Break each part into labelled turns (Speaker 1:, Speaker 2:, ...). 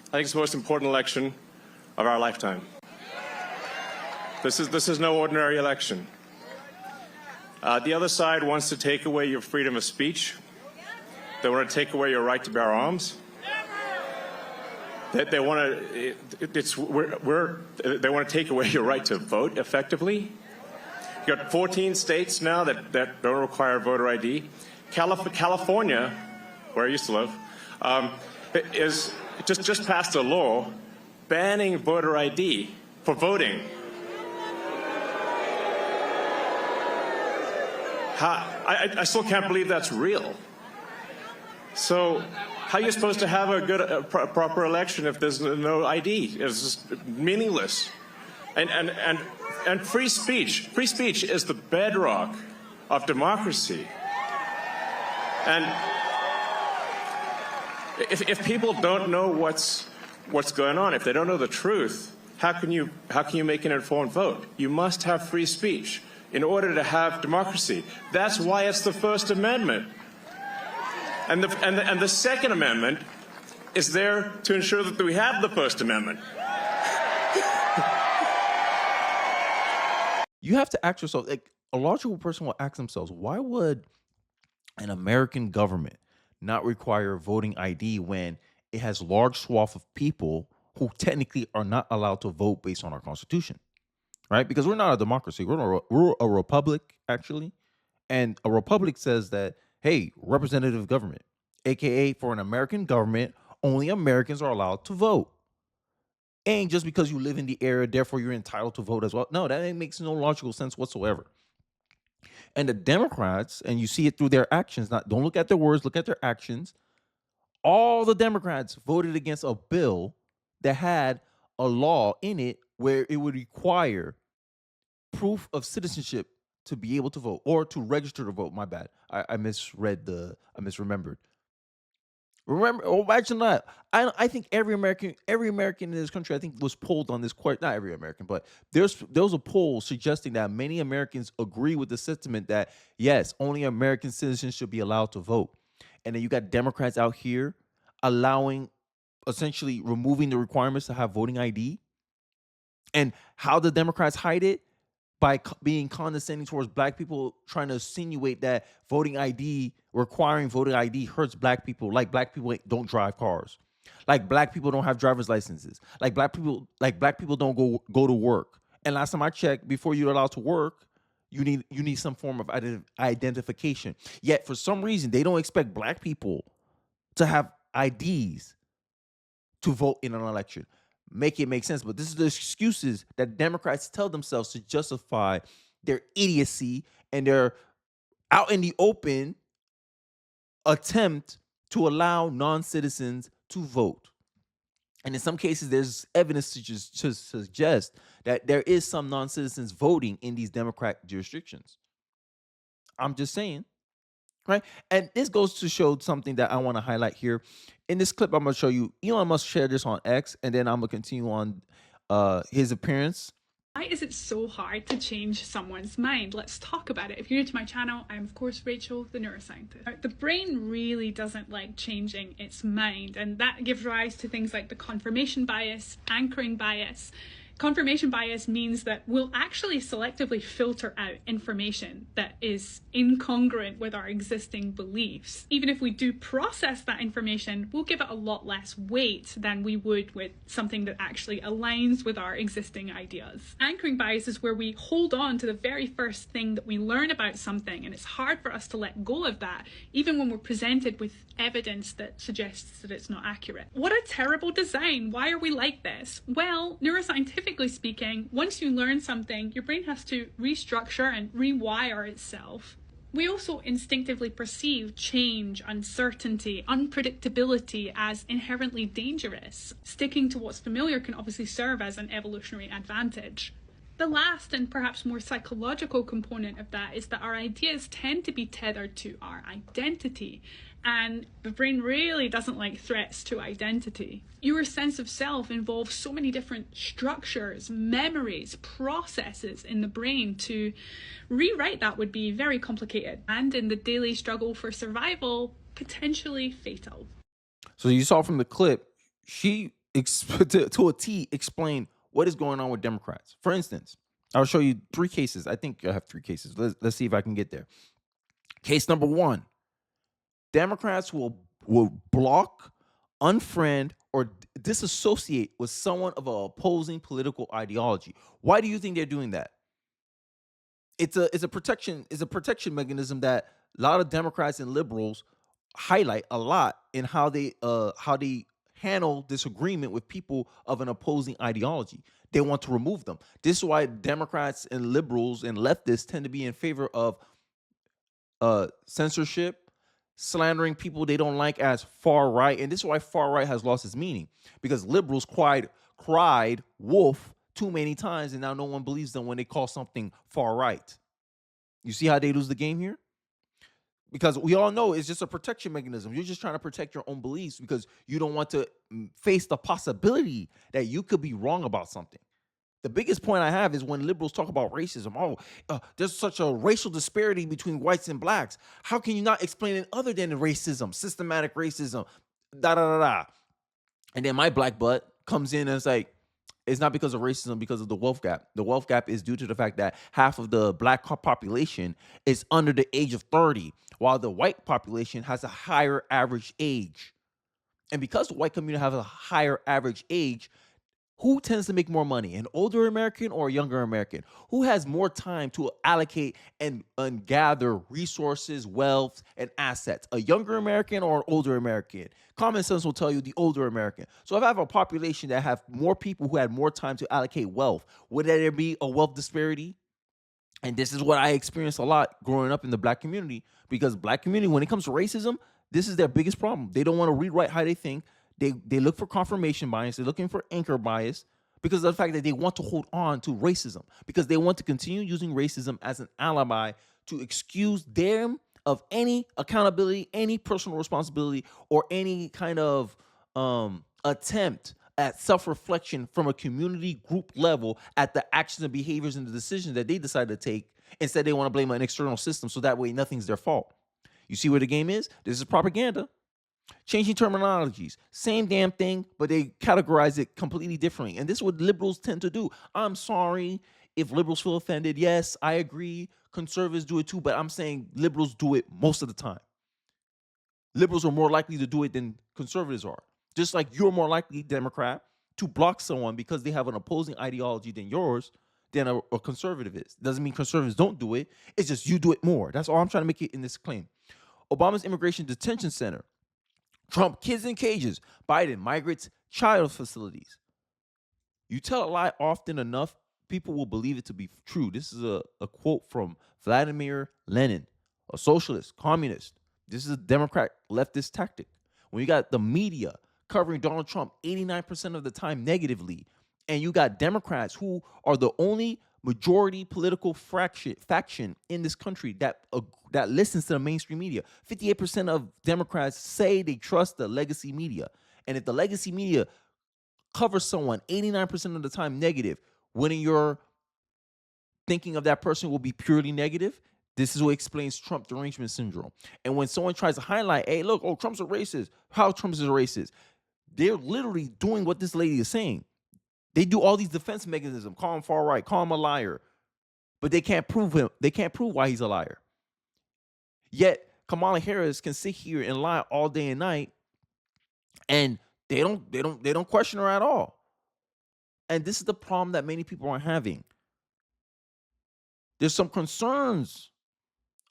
Speaker 1: I think it's the most important election of our lifetime. This is no ordinary election. The other side wants to take away your freedom of speech. They want to take away your right to bear arms. They want to take away your right to vote effectively. You've got 14 states now that don't require voter ID. California, where I used to live, is just passed a law banning voter ID for voting. I still can't believe that's real. So how are you supposed to have a proper election if there's no ID? It's just meaningless. And free speech is the bedrock of democracy. And if people don't know what's going on, if they don't know the truth, how can you make an informed vote? You must have free speech in order to have democracy. That's why it's the First Amendment. And the Second Amendment is there to ensure that we have the First Amendment.
Speaker 2: You have to ask yourself, like, a logical person will ask themselves, why would an American government not require voting ID when it has large swath of people who technically are not allowed to vote based on our Constitution, right? Because we're not a democracy. We're a republic, actually. And a republic says that, hey, representative government, aka for an American government, only Americans are allowed to vote. And just because you live in the area, therefore you're entitled to vote as well. No, that makes no logical sense whatsoever. And the Democrats, and you see it through their actions, don't look at their words, look at their actions. All the Democrats voted against a bill that had a law in it where it would require proof of citizenship to be able to vote, or to register to vote. My bad. I misremembered. Remember, imagine that. I think every American in this country, I think, was polled on this question. Not every American, but there was a poll suggesting that many Americans agree with the sentiment that, yes, only American citizens should be allowed to vote. And then you got Democrats out here essentially removing the requirements to have voting ID. And how the Democrats hide it? By being condescending towards black people, trying to insinuate that requiring voting ID hurts black people, like black people don't drive cars, like black people don't have driver's licenses, like black people don't go to work. And last time I checked, before you're allowed to work, you need some form of identification. Yet for some reason, they don't expect black people to have IDs to vote in an election. Make it make sense. But this is the excuses that Democrats tell themselves to justify their idiocy and their out in the open attempt to allow non-citizens to vote. And in some cases, there's evidence to suggest that there is some non-citizens voting in these Democrat jurisdictions. I'm just saying. Right. And this goes to show something that I want to highlight here. In this clip, I'm going to show you Elon Musk shared this on X, and then I'm going to continue on his appearance.
Speaker 3: Why is it so hard to change someone's mind? Let's talk about it. If you're new to my channel, I'm of course Rachel, the neuroscientist. The brain really doesn't like changing its mind, and that gives rise to things like the confirmation bias, anchoring bias. Confirmation bias means that we'll actually selectively filter out information that is incongruent with our existing beliefs. Even if we do process that information, we'll give it a lot less weight than we would with something that actually aligns with our existing ideas. Anchoring bias is where we hold on to the very first thing that we learn about something, and it's hard for us to let go of that, even when we're presented with evidence that suggests that it's not accurate. What a terrible design. Why are we like this? Well, neuroscientifically speaking, once you learn something, your brain has to restructure and rewire itself. We also instinctively perceive change, uncertainty, unpredictability as inherently dangerous. Sticking to what's familiar can obviously serve as an evolutionary advantage. The last and perhaps more psychological component of that is that our ideas tend to be tethered to our identity, and the brain really doesn't like threats to identity. Your sense of self involves so many different structures, memories, processes in the brain. To rewrite that would be very complicated, and in the daily struggle for survival, potentially fatal.
Speaker 2: So you saw from the clip, she to a T explain what is going on with Democrats. For instance, I'll show you 3 cases. I think I have 3 cases. Let's see if I can get there. Case number 1: Democrats will block, unfriend, or disassociate with someone of an opposing political ideology. Why do you think they're doing that? It's a protection mechanism that a lot of Democrats and liberals highlight a lot in how they handle disagreement with people of an opposing ideology. They want to remove them. This is why Democrats and liberals and leftists tend to be in favor of censorship, slandering people they don't like as far right, and this is why far right has lost its meaning, because liberals cried wolf too many times, and now no one believes them when they call something far right. You see how they lose the game here? Because we all know it's just a protection mechanism. You're just trying to protect your own beliefs because you don't want to face the possibility that you could be wrong about something. The biggest point I have is when liberals talk about racism. There's such a racial disparity between whites and blacks. How can you not explain it other than racism, systematic racism, da da da da? And then my black butt comes in and it's like, it's not because of racism, because of the wealth gap. The wealth gap is due to the fact that half of the black population is under the age of 30, while the white population has a higher average age. And because the white community has a higher average age, who tends to make more money, an older American or a younger American? Who has more time to allocate and gather resources, wealth, and assets? A younger American or an older American? Common sense will tell you the older American. So if I have a population that have more people who had more time to allocate wealth, would there be a wealth disparity? And this is what I experienced a lot growing up in the black community, because black community, when it comes to racism, this is their biggest problem. They don't want to rewrite how they think. They look for confirmation bias. They're looking for anchor bias because of the fact that they want to hold on to racism, because they want to continue using racism as an alibi to excuse them of any accountability, any personal responsibility, or any kind of attempt at self-reflection from a community group level at the actions and behaviors and the decisions that they decide to take. Instead, they want to blame an external system so that way nothing's their fault. You see where the game is? This is propaganda. Changing terminologies, same damn thing, but they categorize it completely differently. And this is what liberals tend to do. I'm sorry if liberals feel offended. Yes, I agree. Conservatives do it too, but I'm saying liberals do it most of the time. Liberals are more likely to do it than conservatives are. Just like you're more likely, Democrat, to block someone because they have an opposing ideology than yours, than a conservative is. Doesn't mean conservatives don't do it. It's just you do it more. That's all I'm trying to make it in this claim. Obama's immigration detention center. Trump, kids in cages. Biden, migrants, child facilities. You tell a lie often enough, people will believe it to be true. This is a quote from Vladimir Lenin, a socialist, communist. This is a Democrat leftist tactic. When you got the media covering Donald Trump 89% of the time negatively, and you got Democrats who are the only majority political faction in this country that listens to the mainstream media. 58% of Democrats say they trust the legacy media. And if the legacy media covers someone 89% of the time negative, when you're thinking of that person will be purely negative, this is what explains Trump derangement syndrome. And when someone tries to highlight, hey, look, Trump's a racist. How Trump is a racist? They're literally doing what this lady is saying. They do all these defense mechanisms, call him far right, call him a liar, but they can't prove him. They can't prove why he's a liar. Yet Kamala Harris can sit here and lie all day and night, and they don't question her at all. And this is the problem that many people are having. There's some concerns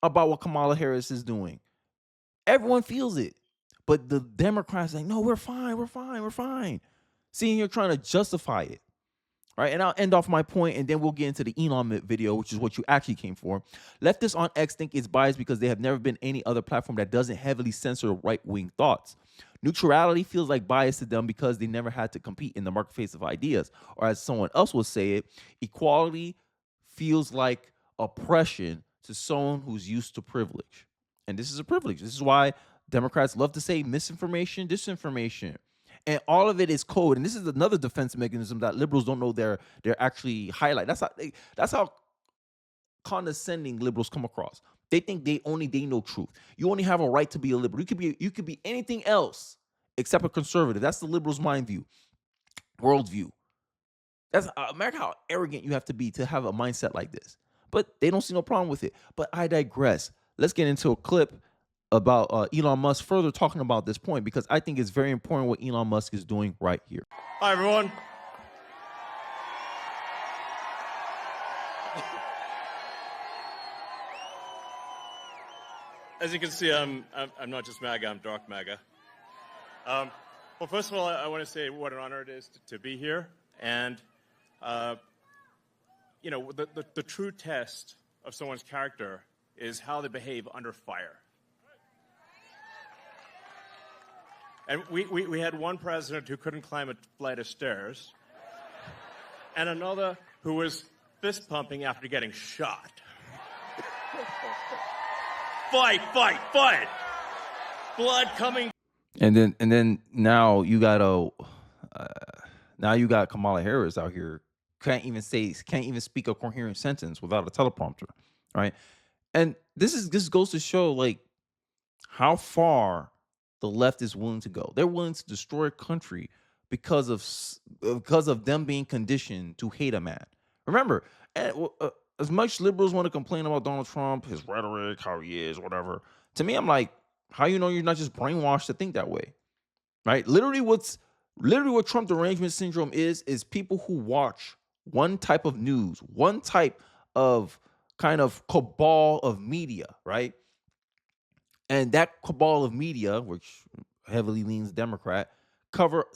Speaker 2: about what Kamala Harris is doing. Everyone feels it, but the Democrats are like, no, we're fine, we're fine, we're fine. Seeing here trying to justify it. Right, and I'll end off my point, and then we'll get into the Elon video, which is what you actually came for. Leftists on X think it's biased because they have never been any other platform that doesn't heavily censor right-wing thoughts. Neutrality feels like bias to them because they never had to compete in the marketplace of ideas. Or as someone else will say it, equality feels like oppression to someone who's used to privilege. And this is a privilege. This is why Democrats love to say misinformation, disinformation. And all of it is code. And this is another defense mechanism that liberals don't know they're actually highlight. That's how condescending liberals come across. They think they know truth. You only have a right to be a liberal. You could be anything else except a conservative. That's the liberals' mind view. worldview. That's America, how arrogant you have to have a mindset like this. But they don't see no problem with it. But I digress. Let's get into a clip about Elon Musk further talking about this point, because I think it's very important what Elon Musk is doing right here.
Speaker 1: Hi, everyone. As you can see, I'm not just MAGA, I'm dark MAGA. Well, first of all, I want to say what an honor it is to be here. And, you know, the true test of someone's character is how they behave under fire. And we had one president who couldn't climb a flight of stairs, and another who was fist pumping after getting shot. Fight, fight, fight! Blood coming.
Speaker 2: And then now you got Kamala Harris out here can't even speak a coherent sentence without a teleprompter, right? And this goes to show like how far the left is willing to go. They're willing to destroy a country because of them being conditioned to hate a man. Remember, as much liberals want to complain about Donald Trump, his rhetoric, how he is, whatever. To me, I'm like, how you know you're not just brainwashed to think that way, right? Literally what Trump derangement syndrome is people who watch one type of news, one type of kind of cabal of media, right? And that cabal of media, which heavily leans Democrat, cover a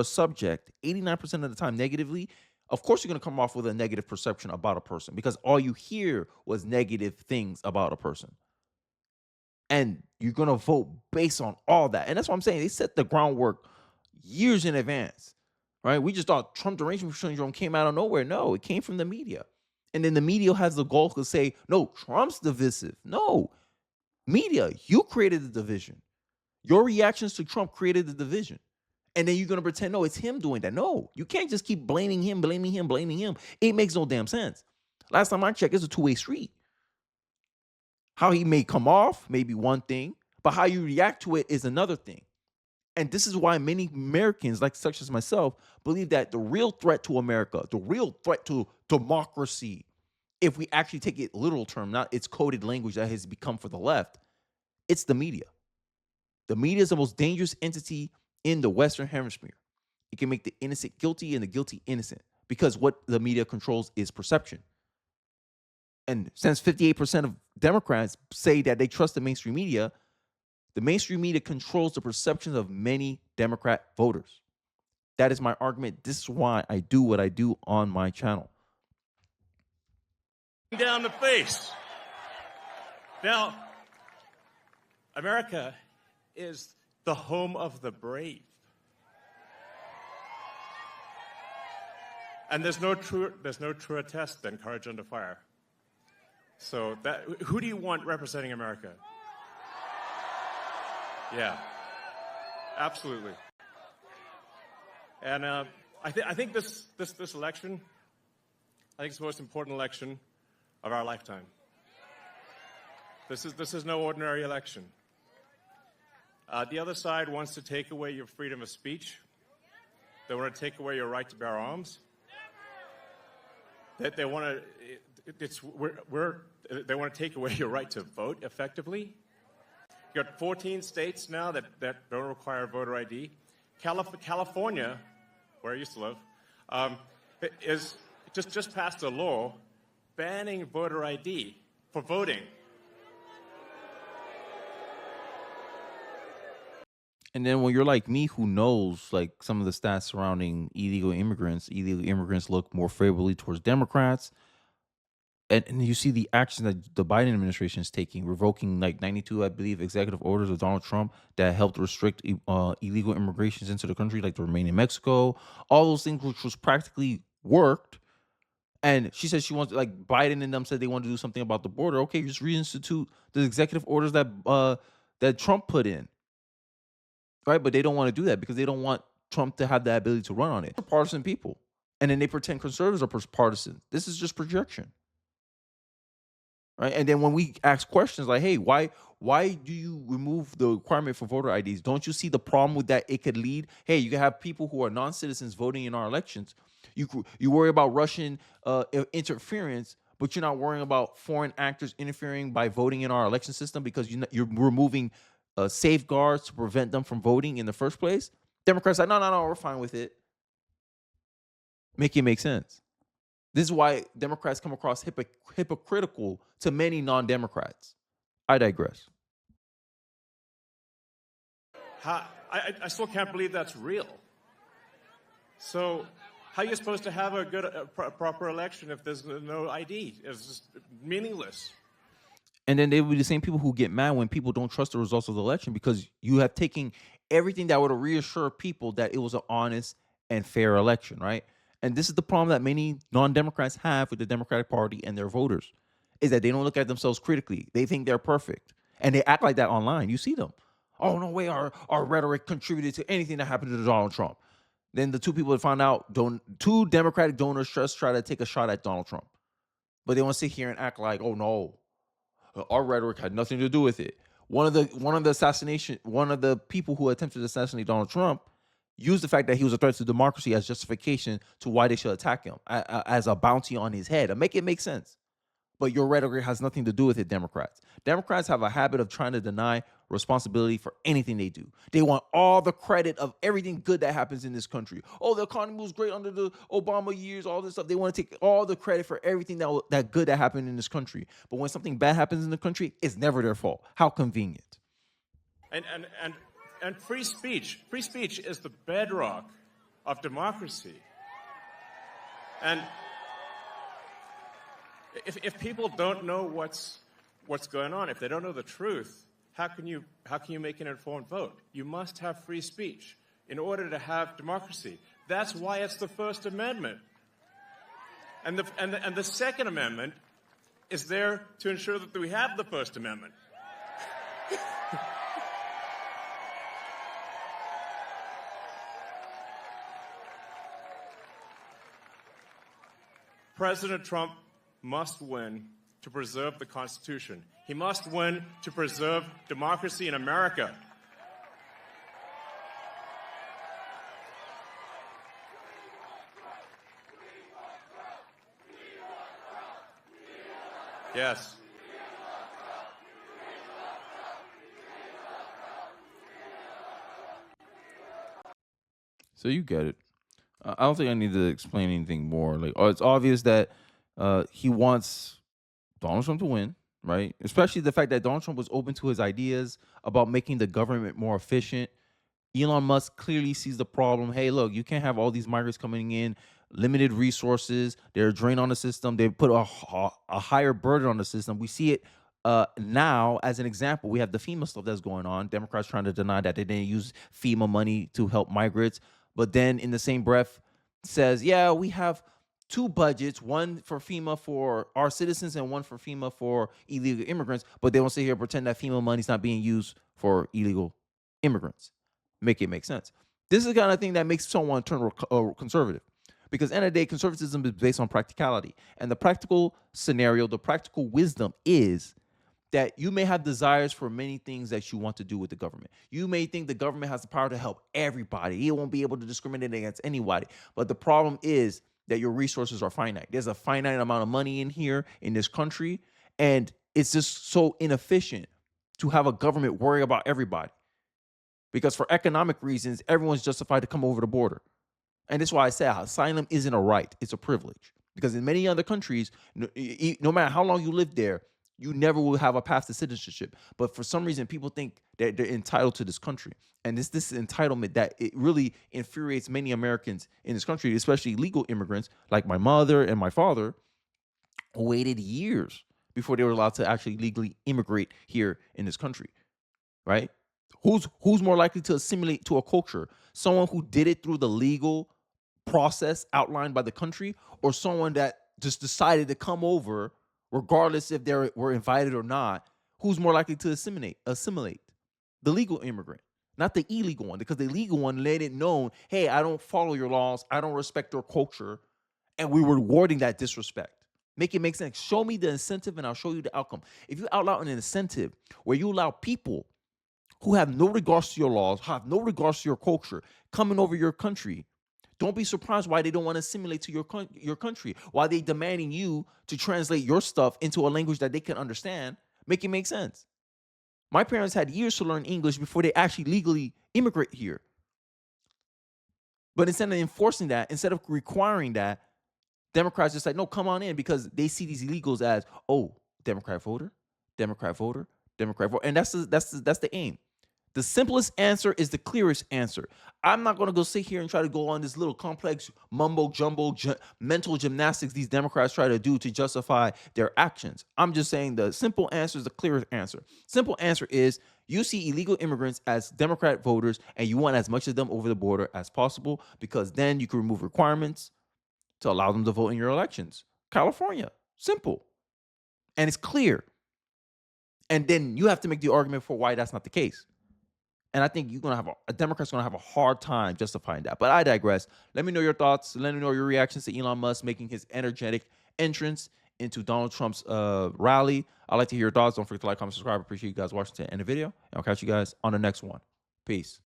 Speaker 2: subject 89% of the time negatively. Of course, you're going to come off with a negative perception about a person because all you hear was negative things about a person. And you're going to vote based on all that. And that's what I'm saying. They set the groundwork years in advance, right? We just thought Trump derangement syndrome came out of nowhere. No, it came from the media. And then the media has the goal to say, no, Trump's divisive. No, media, you created the division. Your reactions to Trump created the division. And then you're going to pretend, no, it's him doing that. No, you can't just keep blaming him. It makes no damn sense. Last time I checked, it's a two-way street. How he may come off may be one thing, but how you react to it is another thing. And this is why many Americans, like such as myself, believe that the real threat to America, the real threat to democracy, if we actually take it literal term, not its coded language that has become for the left, it's the media. The media is the most dangerous entity in the Western Hemisphere. It can make the innocent guilty and the guilty innocent because what the media controls is perception. And since 58% of Democrats say that they trust the mainstream media controls the perceptions of many Democrat voters. That is my argument. This is why I do what I do on my channel.
Speaker 1: Down the face. Now, America is the home of the brave. And there's no truer test than courage under fire. So who do you want representing America? Yeah, absolutely. And I think this election, I think it's the most important election of our lifetime. This is no ordinary election. The other side wants to take away your freedom of speech. They want to take away your right to bear arms. They want to take away your right to vote effectively. You got 14 states now that don't require voter ID. California, where I used to live, is just passed a law banning voter ID for voting.
Speaker 2: And then when you're like me, who knows like some of the stats surrounding illegal immigrants look more favorably towards Democrats. And you see the action that the Biden administration is taking, revoking like 92, I believe, executive orders of Donald Trump that helped restrict illegal immigrations into the country, like to remain in Mexico, all those things, which was practically worked. And she said she wants, like Biden and them said they want to do something about the border. Okay, just reinstitute the executive orders that Trump put in. Right, but they don't want to do that because they don't want Trump to have the ability to run on it. They're partisan people. And then they pretend conservatives are partisan. This is just projection. right? And then when we ask questions like, "Hey, why do you remove the requirement for voter IDs? Don't you see the problem with that? It could lead. Hey, you can have people who are non-citizens voting in our elections. You worry about Russian interference, but you're not worrying about foreign actors interfering by voting in our election system because you're removing safeguards to prevent them from voting in the first place." Democrats are like, no, no, no, we're fine with it. Make it make sense. This is why Democrats come across hypocritical to many non-Democrats. I digress.
Speaker 1: I still can't believe that's real. So how are you supposed to have a good, proper election if there's no ID? It's just meaningless.
Speaker 2: And then they will be the same people who get mad when people don't trust the results of the election because you have taken everything that would reassure people that it was an honest and fair election, right? And this is the problem that many non-Democrats have with the Democratic Party and their voters, is that they don't look at themselves critically. They think they're perfect. And they act like that online. You see them. Oh, no way our rhetoric contributed to anything that happened to Donald Trump. Then the two people that found out, two Democratic donors just try to take a shot at Donald Trump. But they want to sit here and act like, oh no, our rhetoric had nothing to do with it. One of the people who attempted to assassinate Donald Trump used the fact that he was a threat to democracy as justification to why they should attack him, as a bounty on his head. Make it make sense. But your rhetoric has nothing to do with it, Democrats. Democrats have a habit of trying to deny responsibility for anything they do. They want all the credit of everything good that happens in this country. Oh, the economy was great under the Obama years, all this stuff. They want to take all the credit for everything that good that happened in this country. But when something bad happens in the country, it's never their fault. How convenient.
Speaker 1: And free speech is the bedrock of democracy. And if people don't know what's going on, if they don't know the truth, how can you make an informed vote? You must have free speech in order to have democracy. That's why it's the First Amendment. And the Second Amendment is there to ensure that we have the First Amendment. President Trump must win to preserve the Constitution. He must win to preserve democracy in America. Yes.
Speaker 2: So you get it. I don't think I need to explain anything more. Like, it's obvious that he wants Donald Trump to win, right? Especially the fact that Donald Trump was open to his ideas about making the government more efficient. Elon Musk clearly sees the problem. Hey, look, you can't have all these migrants coming in, limited resources. They're a drain on the system. They put a higher burden on the system. We see it now as an example. We have the FEMA stuff that's going on. Democrats trying to deny that they didn't use FEMA money to help migrants. But then in the same breath says, yeah, we have two budgets, one for FEMA for our citizens and one for FEMA for illegal immigrants. But they won't sit here and pretend that FEMA money's not being used for illegal immigrants. Make it make sense. This is the kind of thing that makes someone turn conservative. Because at the end of the day, conservatism is based on practicality. And the practical scenario, the practical wisdom is that you may have desires for many things that you want to do with the government. You may think the government has the power to help everybody. It won't be able to discriminate against anybody. But the problem is that your resources are finite. There's a finite amount of money in here in this country, and it's just so inefficient to have a government worry about everybody. Because for economic reasons, everyone's justified to come over the border. And that's why I say asylum isn't a right, it's a privilege. Because in many other countries, no matter how long you live there, you never will have a path to citizenship. But for some reason, people think that they're entitled to this country. And it's this entitlement that it really infuriates many Americans in this country, especially legal immigrants like my mother and my father, who waited years before they were allowed to actually legally immigrate here in this country, right? Who's more likely to assimilate to a culture? Someone who did it through the legal process outlined by the country, or someone that just decided to come over regardless if they were invited or not? Who's more likely to assimilate? The legal immigrant, not the illegal one, because the illegal one let it known, hey, I don't follow your laws, I don't respect your culture, and we were rewarding that disrespect. Make it make sense. Show me the incentive and I'll show you the outcome. If you outlaw an incentive where you allow people who have no regards to your laws, have no regards to your culture, coming over your country, don't be surprised why they don't want to assimilate to your country, why they demanding you to translate your stuff into a language that they can understand. Make it make sense. My parents had years to learn English before they actually legally immigrate here. But instead of enforcing that, instead of requiring that, Democrats just like, no, come on in, because they see these illegals as, oh, Democrat voter, Democrat voter, Democrat voter. And that's the aim. The simplest answer is the clearest answer. I'm not going to go sit here and try to go on this little complex mumbo jumbo mental gymnastics these Democrats try to do to justify their actions. I'm just saying the simple answer is the clearest answer. Simple answer is you see illegal immigrants as Democrat voters and you want as much of them over the border as possible, because then you can remove requirements to allow them to vote in your elections. California, simple. And it's clear. And then you have to make the argument for why that's not the case. And I think you're going to have a Democrat's going to have a hard time justifying that. But I digress. Let me know your thoughts. Let me know your reactions to Elon Musk making his energetic entrance into Donald Trump's rally. I'd like to hear your thoughts. Don't forget to like, comment, subscribe. Appreciate you guys watching to the end of the video. And I'll catch you guys on the next one. Peace.